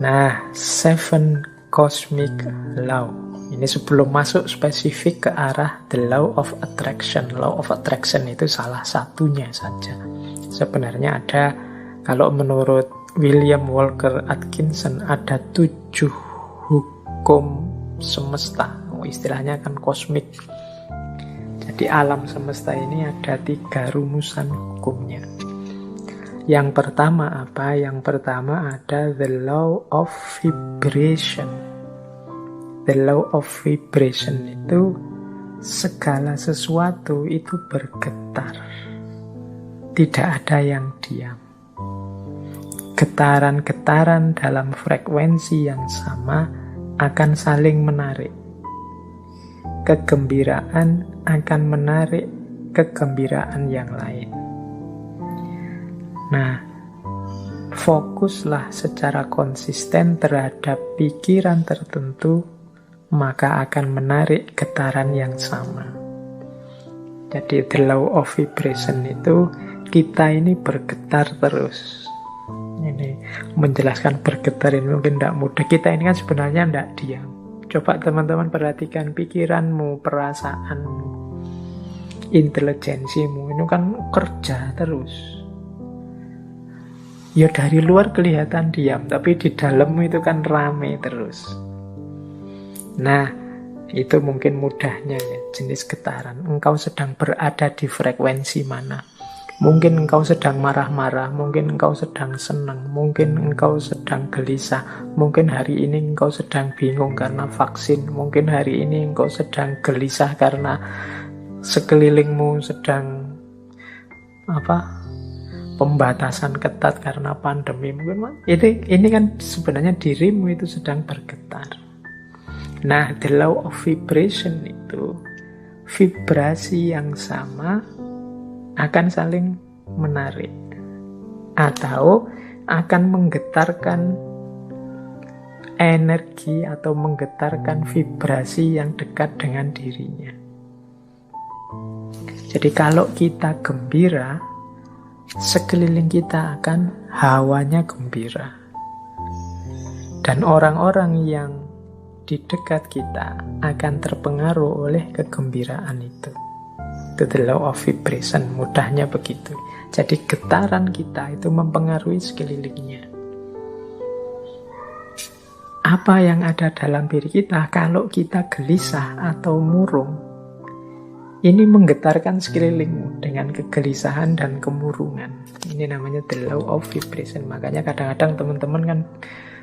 Nah, seven cosmic law. Ini sebelum masuk spesifik ke arah the law of attraction. Law of attraction itu salah satunya saja. Sebenarnya ada, kalau menurut William Walker Atkinson, ada 7 hukum semesta. Istilahnya kan kosmik. Jadi alam semesta ini ada 3 rumusan hukumnya. Yang pertama apa? Yang pertama ada the law of vibration. The law of vibration itu segala sesuatu itu bergetar. Tidak ada yang diam. Getaran-getaran dalam frekuensi yang sama akan saling menarik. Kegembiraan akan menarik kegembiraan yang lain. Nah, fokuslah secara konsisten terhadap pikiran tertentu, maka akan menarik getaran yang sama. Jadi the law of vibration itu, kita ini bergetar terus. Ini menjelaskan bergetar ini mungkin tidak mudah. Kita ini kan sebenarnya tidak diam. Coba teman-teman perhatikan pikiranmu, perasaanmu, intelijensimu, itu kan kerja terus. Ya dari luar kelihatan diam, tapi di dalammu itu kan rame terus. Nah, itu mungkin mudahnya ya, jenis getaran. Engkau sedang berada di frekuensi mana? Mungkin engkau sedang marah-marah, mungkin engkau sedang senang, mungkin engkau sedang gelisah, mungkin hari ini engkau sedang bingung karena vaksin, mungkin hari ini engkau sedang gelisah karena sekelilingmu sedang pembatasan ketat karena pandemi. Mungkin ini kan sebenarnya dirimu itu sedang bergetar. Nah, the law of vibration itu, vibrasi yang sama akan saling menarik atau akan menggetarkan energi atau menggetarkan vibrasi yang dekat dengan dirinya. Jadi kalau kita gembira, sekeliling kita akan hawanya gembira. Dan orang-orang yang di dekat kita akan terpengaruh oleh kegembiraan itu. Itu the law of vibration, mudahnya begitu. Jadi getaran kita itu mempengaruhi sekelilingnya. Apa yang ada dalam diri kita kalau kita gelisah atau murung, ini menggetarkan sekelilingmu dengan kegelisahan dan kemurungan. Ini namanya the law of vibration. Makanya kadang-kadang teman-teman kan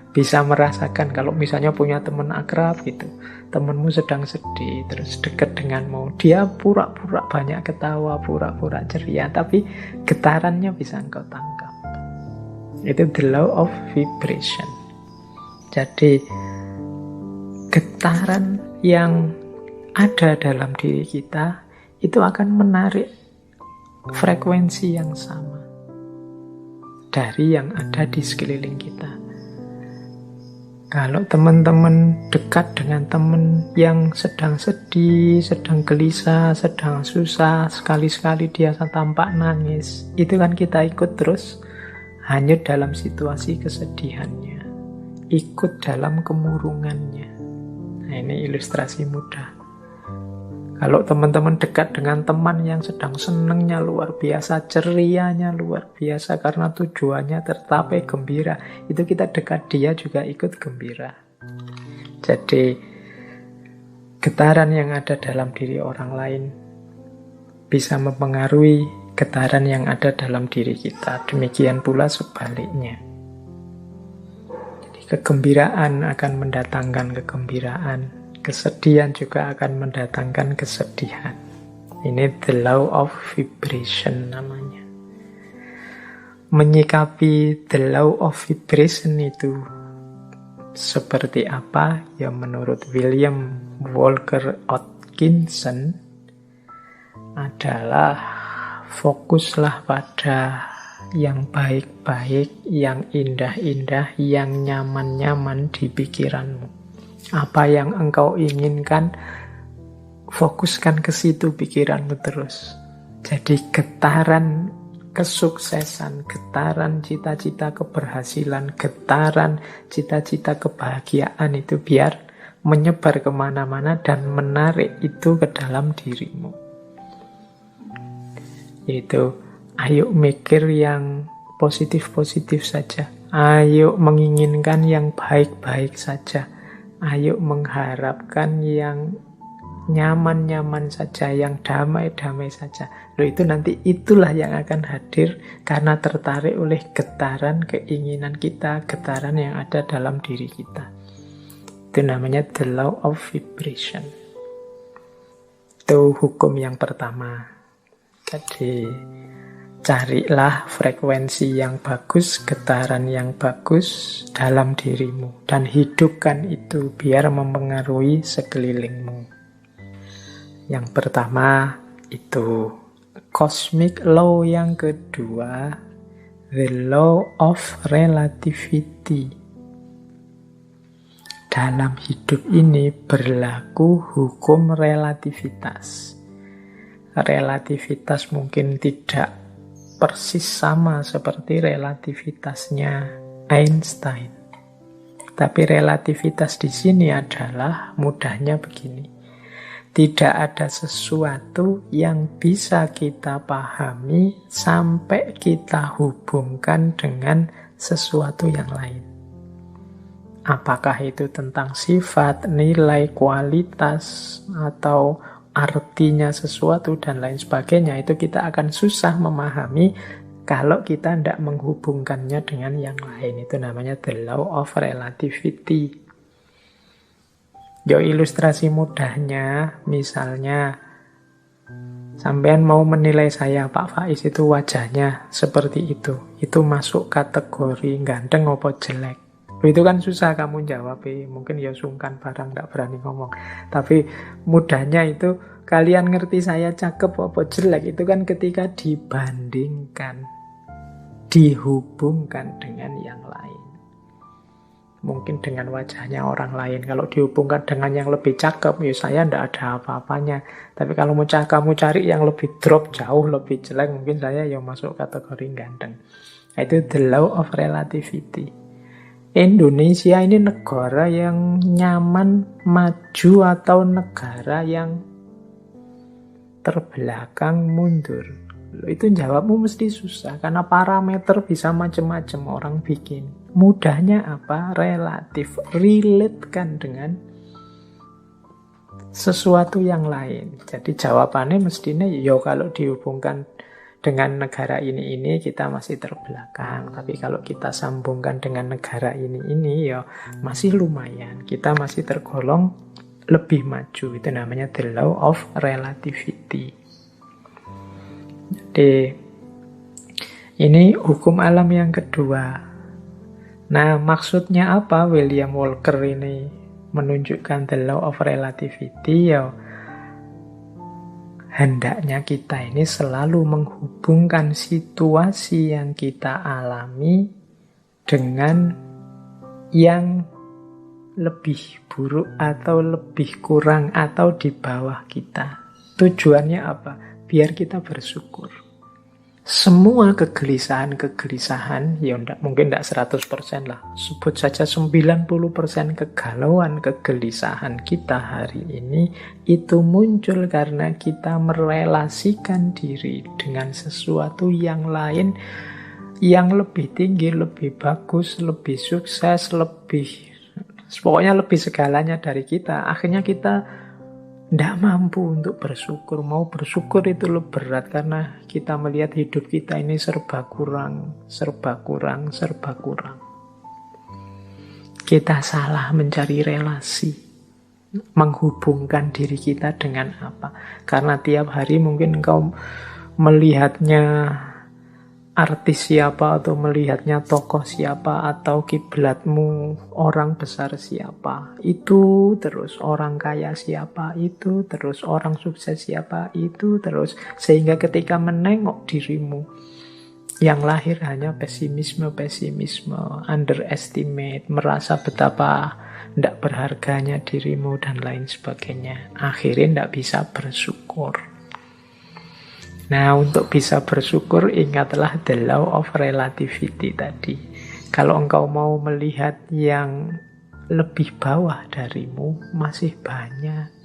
bisa merasakan kalau misalnya punya teman akrab gitu, temanmu sedang sedih, terus dekat denganmu, dia pura-pura banyak ketawa, pura-pura ceria, tapi getarannya bisa engkau tangkap. Itu the law of vibration. Jadi getaran yang ada dalam diri kita itu akan menarik frekuensi yang sama dari yang ada di sekeliling kita. Kalau teman-teman dekat dengan teman yang sedang sedih, sedang gelisah, sedang susah, sekali-sekali dia tampak nangis, itu kan kita ikut terus hanyut dalam situasi kesedihannya, ikut dalam kemurungannya. Nah, ini ilustrasi mudah. Kalau teman-teman dekat dengan teman yang sedang senengnya luar biasa, cerianya luar biasa karena tujuannya tercapai gembira, itu kita dekat dia juga ikut gembira. Jadi getaran yang ada dalam diri orang lain bisa mempengaruhi getaran yang ada dalam diri kita. Demikian pula sebaliknya. Jadi kegembiraan akan mendatangkan kegembiraan, kesedihan juga akan mendatangkan kesedihan. Ini the law of vibration namanya. Menyikapi the law of vibration itu seperti apa? Ya menurut William Walker Atkinson adalah fokuslah pada yang baik-baik, yang indah-indah, yang nyaman-nyaman di pikiranmu. Apa yang engkau inginkan, fokuskan ke situ pikiranmu terus. Jadi getaran kesuksesan, getaran cita-cita keberhasilan, getaran cita-cita kebahagiaan itu biar menyebar kemana-mana dan menarik itu ke dalam dirimu. Yaitu, ayo mikir yang positif-positif saja. Ayo menginginkan yang baik-baik saja. Ayo mengharapkan yang nyaman-nyaman saja, yang damai-damai saja. Loh, itu nanti itulah yang akan hadir karena tertarik oleh getaran keinginan kita, getaran yang ada dalam diri kita. Itu namanya the law of vibration. Itu hukum yang pertama. Jadi, carilah frekuensi yang bagus, getaran yang bagus dalam dirimu. Dan hidupkan itu biar mempengaruhi sekelilingmu. Yang pertama itu cosmic law, yang kedua the law of relativity. Dalam hidup ini berlaku hukum relativitas. Relativitas mungkin tidak persis sama seperti relativitasnya Einstein. Tapi relativitas di sini adalah mudahnya begini. Tidak ada sesuatu yang bisa kita pahami sampai kita hubungkan dengan sesuatu yang lain. Apakah itu tentang sifat, nilai, kualitas, atau artinya sesuatu dan lain sebagainya, itu kita akan susah memahami kalau kita tidak menghubungkannya dengan yang lain. Itu namanya the law of relativity. Yo, ilustrasi mudahnya, misalnya sampean mau menilai saya, Pak Faiz itu wajahnya seperti itu masuk kategori ganteng apa jelek? Itu kan susah kamu jawab, mungkin ya sungkan barang, gak berani ngomong. Tapi mudahnya itu, kalian ngerti saya cakep apa jelek, itu kan ketika dibandingkan, dihubungkan dengan yang lain. Mungkin dengan wajahnya orang lain. Kalau dihubungkan dengan yang lebih cakep, ya saya ndak ada apa-apanya. Tapi kalau kamu cari yang lebih drop, jauh lebih jelek, mungkin saya ya masuk kategori ganteng. Itu the law of relativity. Indonesia ini negara yang nyaman, maju, atau negara yang terbelakang, mundur? Itu jawabmu mesti susah, karena parameter bisa macam-macam orang bikin. Mudahnya apa? Relatif. Relatekan dengan sesuatu yang lain. Jadi jawabannya mestinya, yo kalau dihubungkan dengan negara ini kita masih terbelakang. Tapi kalau kita sambungkan dengan negara ini ya masih lumayan. Kita masih tergolong lebih maju. Itu namanya the law of relativity. Jadi ini hukum alam yang kedua. Nah, maksudnya apa William Walker ini menunjukkan the law of relativity? Ya, hendaknya kita ini selalu menghubungkan situasi yang kita alami dengan yang lebih buruk atau lebih kurang atau di bawah kita. Tujuannya apa? Biar kita bersyukur. Semua kegelisahan, ya mungkin tidak 100% lah. Sebut saja 90% kegalauan, kegelisahan kita hari ini, itu muncul karena kita merelasikan diri dengan sesuatu yang lain, yang lebih tinggi, lebih bagus, lebih sukses, pokoknya lebih segalanya dari kita. Akhirnya kita tidak mampu untuk bersyukur. Mau bersyukur itu lebih berat karena kita melihat hidup kita ini serba kurang. Kita salah mencari relasi, menghubungkan diri kita dengan apa. Karena tiap hari mungkin engkau melihatnya artis siapa, atau melihatnya tokoh siapa, atau kiblatmu orang besar siapa, itu terus orang kaya siapa, itu terus orang sukses siapa, itu terus, sehingga ketika menengok dirimu yang lahir hanya pesimisme, underestimate, merasa betapa tidak berharganya dirimu dan lain sebagainya, akhirnya tidak bisa bersyukur. Nah, untuk bisa bersyukur, ingatlah the law of relativity tadi. Kalau engkau mau melihat yang lebih bawah darimu, masih banyak.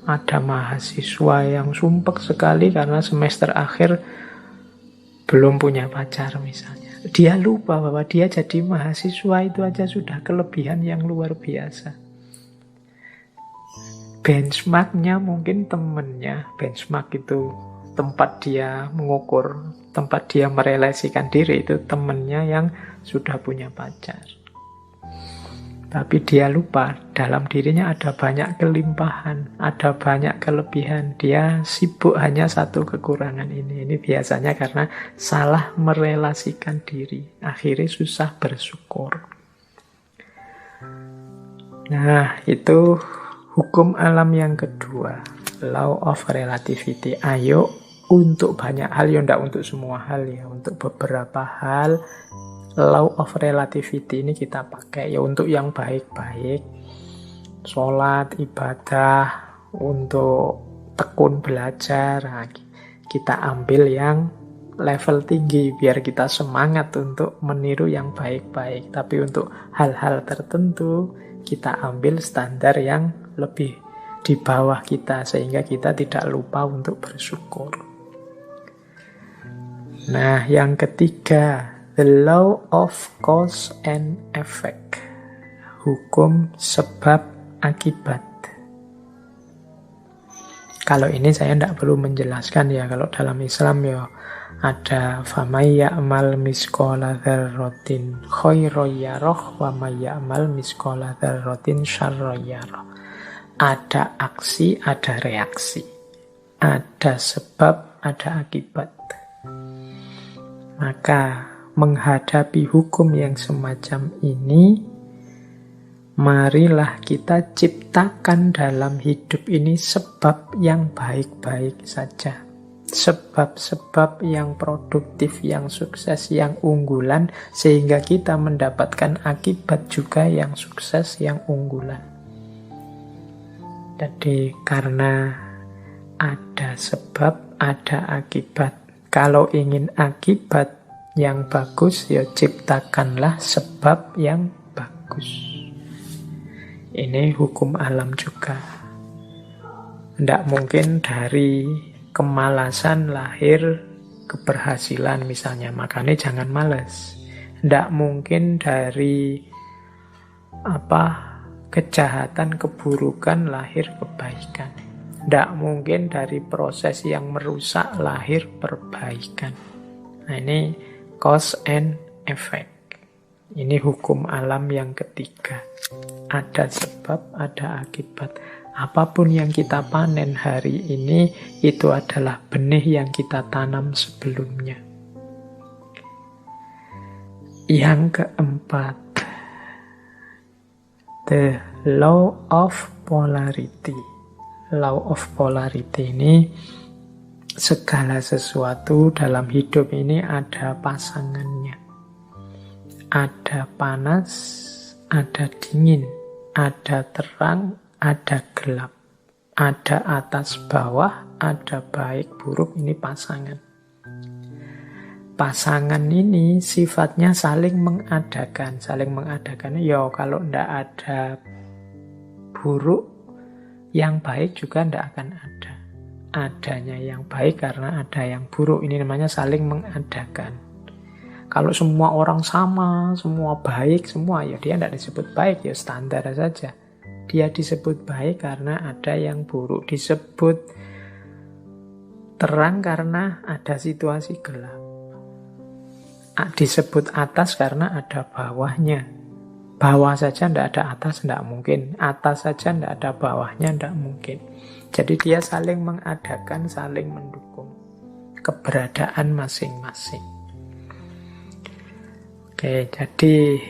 Ada mahasiswa yang sumpek sekali karena semester akhir belum punya pacar misalnya. Dia lupa bahwa dia jadi mahasiswa itu aja sudah kelebihan yang luar biasa. Benchmarknya mungkin temennya. Benchmark itu tempat dia mengukur, tempat dia merelasikan diri, itu temennya yang sudah punya pacar. Tapi dia lupa, dalam dirinya ada banyak kelimpahan, ada banyak kelebihan. Dia sibuk hanya satu kekurangan ini. Ini biasanya karena salah merelasikan diri. Akhirnya susah bersyukur. Nah, itu hukum alam yang kedua, law of relativity. Ayo untuk banyak hal, ya enggak untuk semua hal ya, untuk beberapa hal law of relativity ini kita pakai ya untuk yang baik-baik. Sholat, ibadah, untuk tekun belajar, nah, kita ambil yang level tinggi biar kita semangat untuk meniru yang baik-baik. Tapi untuk hal-hal tertentu kita ambil standar yang lebih di bawah kita sehingga kita tidak lupa untuk bersyukur. Nah, yang ketiga, the law of cause and effect. Hukum sebab akibat. Kalau ini saya tidak perlu menjelaskan ya. Kalau dalam Islam ya ada faman ya'mal misqala dzarratin khairan yarah wa may ya'mal misqala dzarratin syarran yarah. Ada aksi, ada reaksi. Ada sebab, ada akibat. Maka menghadapi hukum yang semacam ini, marilah kita ciptakan dalam hidup ini sebab yang baik-baik saja. Sebab-sebab yang produktif, yang sukses, yang unggulan, sehingga kita mendapatkan akibat juga yang sukses, yang unggulan. Jadi karena ada sebab, ada akibat. Kalau ingin akibat yang bagus, ya ciptakanlah sebab yang bagus. Ini hukum alam juga. Tidak mungkin dari kemalasan lahir keberhasilan misalnya. Makanya jangan malas. Tidak mungkin dari kejahatan, keburukan lahir kebaikan. Tidak mungkin dari proses yang merusak lahir perbaikan. Nah, ini cause and effect. Ini hukum alam yang ketiga. Ada sebab, ada akibat. Apapun yang kita panen hari ini, itu adalah benih yang kita tanam sebelumnya. Yang keempat, the law of polarity. Law of polarity ini, segala sesuatu dalam hidup ini ada pasangannya. Ada panas, ada dingin, ada terang, ada gelap. Ada atas bawah, ada baik buruk, ini pasangan. Pasangan ini sifatnya saling mengadakan. Saling mengadakan, ya kalau tidak ada buruk, yang baik juga tidak akan ada. Adanya yang baik karena ada yang buruk. Ini namanya saling mengadakan. Kalau semua orang sama, semua baik, semua, ya dia tidak disebut baik, ya standar saja. Dia disebut baik karena ada yang buruk. Disebut terang karena ada situasi gelap. Disebut atas karena ada bawahnya. Bawah saja tidak ada atas, tidak mungkin. Atas saja tidak ada bawahnya, tidak mungkin. Jadi dia saling mengadakan, saling mendukung keberadaan masing-masing. Oke, jadi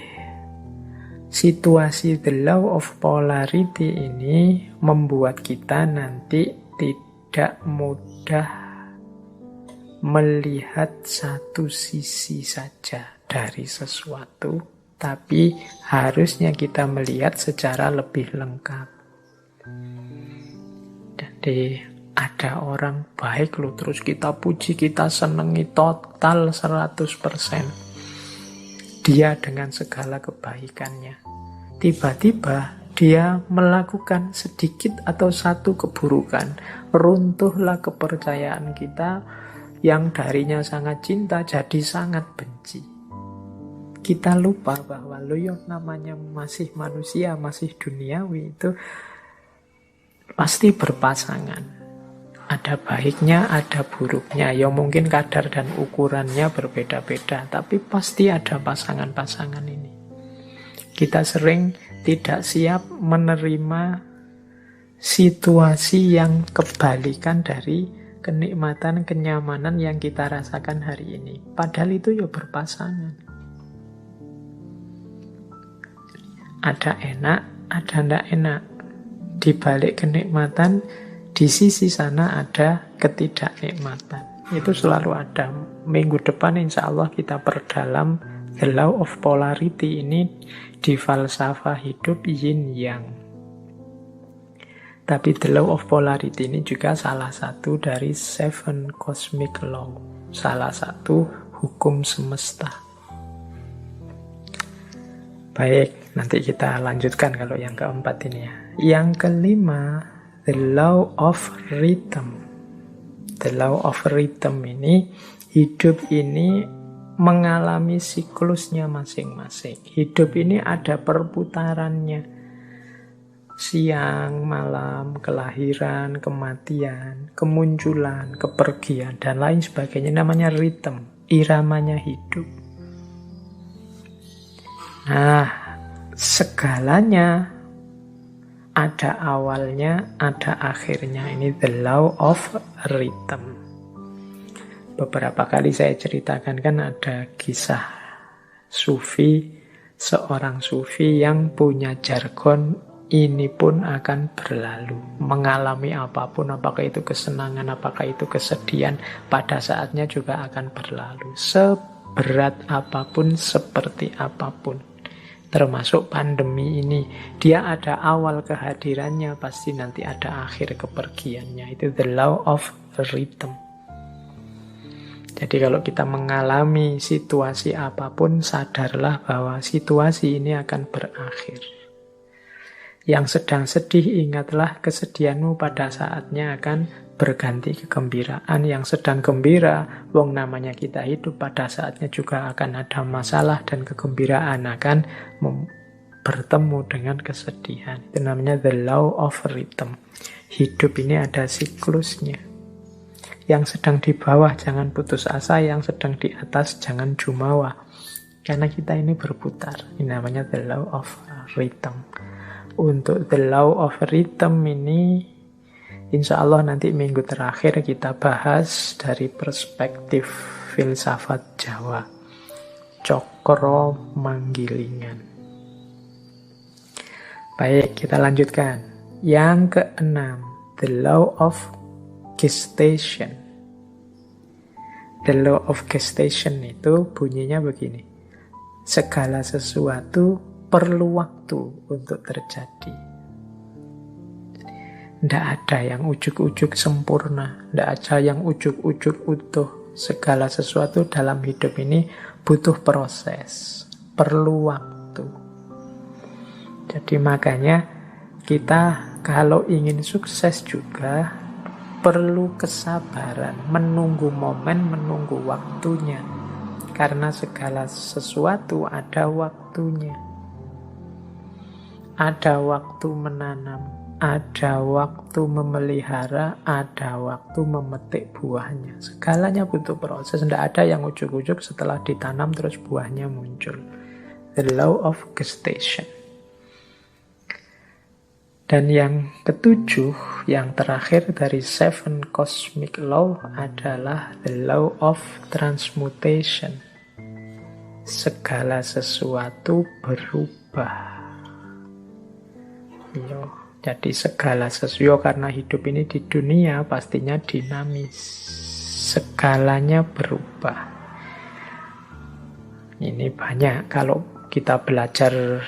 situasi the law of polarity ini membuat kita nanti tidak mudah melihat satu sisi saja dari sesuatu, tapi harusnya kita melihat secara lebih lengkap. Jadi Ada orang baik loh, terus kita puji, kita senengi total 100%. Dia dengan segala kebaikannya. Tiba-tiba dia melakukan sedikit atau satu keburukan. Runtuhlah kepercayaan kita yang darinya sangat cinta jadi sangat benci. Kita lupa bahwa namanya masih manusia, masih duniawi, itu pasti berpasangan. Ada baiknya, ada buruknya. Ya mungkin kadar dan ukurannya berbeda-beda, tapi pasti ada pasangan-pasangan ini. Kita sering tidak siap menerima situasi yang kebalikan dari kenikmatan, kenyamanan yang kita rasakan hari ini. Padahal itu ya berpasangan. Ada enak, ada tidak enak. Di balik kenikmatan, di sisi sana ada ketidaknikmatan. Itu selalu ada. Minggu depan insya Allah kita perdalam the law of polarity ini di falsafah hidup yin yang. Tapi the law of polarity ini juga salah satu dari 7 cosmic law. Salah satu hukum semesta. Baik, nanti kita lanjutkan kalau yang keempat ini ya. Yang kelima, the law of rhythm. The law of rhythm ini, hidup ini mengalami siklusnya masing-masing. Hidup ini ada perputarannya. Siang, malam, kelahiran, kematian, kemunculan, kepergian, dan lain sebagainya. Namanya rhythm, iramanya hidup. Nah, segalanya ada awalnya, ada akhirnya. Ini the law of rhythm. Beberapa kali saya ceritakan kan ada kisah sufi, seorang sufi yang punya jargon, ini pun akan berlalu. Mengalami apapun, apakah itu kesenangan, apakah itu kesedihan, pada saatnya juga akan berlalu. Seberat apapun, seperti apapun. Termasuk pandemi ini, dia ada awal kehadirannya, pasti nanti ada akhir kepergiannya. Itu the law of rhythm. Jadi kalau kita mengalami situasi apapun, sadarlah bahwa situasi ini akan berakhir. Yang sedang sedih, ingatlah kesedihanmu pada saatnya akan berganti kegembiraan. Yang sedang gembira, wong namanya kita hidup, pada saatnya juga akan ada masalah dan kegembiraan akan bertemu dengan kesedihan. Itu namanya the law of rhythm. Hidup ini ada siklusnya. Yang sedang di bawah jangan putus asa, yang sedang di atas jangan jumawa. Karena kita ini berputar. Ini namanya the law of rhythm. Untuk the law of rhythm ini, insya Allah nanti minggu terakhir kita bahas dari perspektif filsafat Jawa. Cokro Manggilingan. Baik, kita lanjutkan. Yang keenam, the law of gestation. The law of gestation itu bunyinya begini. Segala sesuatu perlu waktu untuk terjadi. Tidak ada yang ujuk-ujuk sempurna. Tidak ada yang ujuk-ujuk utuh. Segala sesuatu dalam hidup ini butuh proses. Perlu waktu. Jadi makanya kita kalau ingin sukses juga perlu kesabaran. Menunggu momen, menunggu waktunya. Karena segala sesuatu ada waktunya. Ada waktu menanam, ada waktu memelihara, ada waktu memetik buahnya. Segalanya butuh proses. Tidak ada yang ujuk-ujuk setelah ditanam terus buahnya muncul. The law of gestation. Dan yang ketujuh, yang terakhir dari 7 cosmic law adalah the law of transmutation. Segala sesuatu berubah. Jadi segala sesuatu, karena hidup ini di dunia pastinya dinamis. Segalanya berubah. Ini banyak kalau kita belajar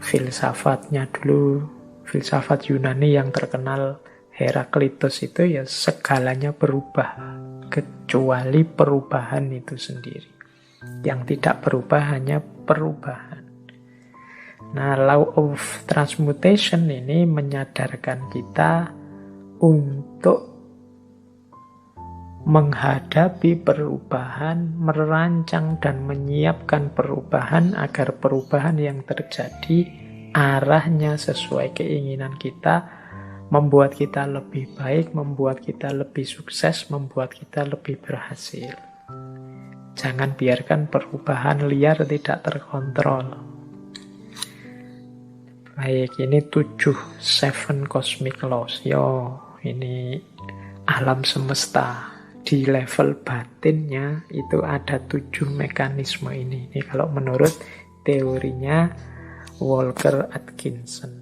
filsafatnya dulu. Filsafat Yunani yang terkenal Heraklitus itu ya segalanya berubah, kecuali perubahan itu sendiri. Yang tidak berubah hanya perubahan. Nah, law of transmutation ini menyadarkan kita untuk menghadapi perubahan, merancang dan menyiapkan perubahan agar perubahan yang terjadi arahnya sesuai keinginan kita, membuat kita lebih baik, membuat kita lebih sukses, membuat kita lebih berhasil. Jangan biarkan perubahan liar tidak terkontrol. Baik, ini 7 cosmic laws. Ini alam semesta. Di level batinnya itu ada 7 mekanisme ini. Ini kalau menurut teorinya Walker Atkinson.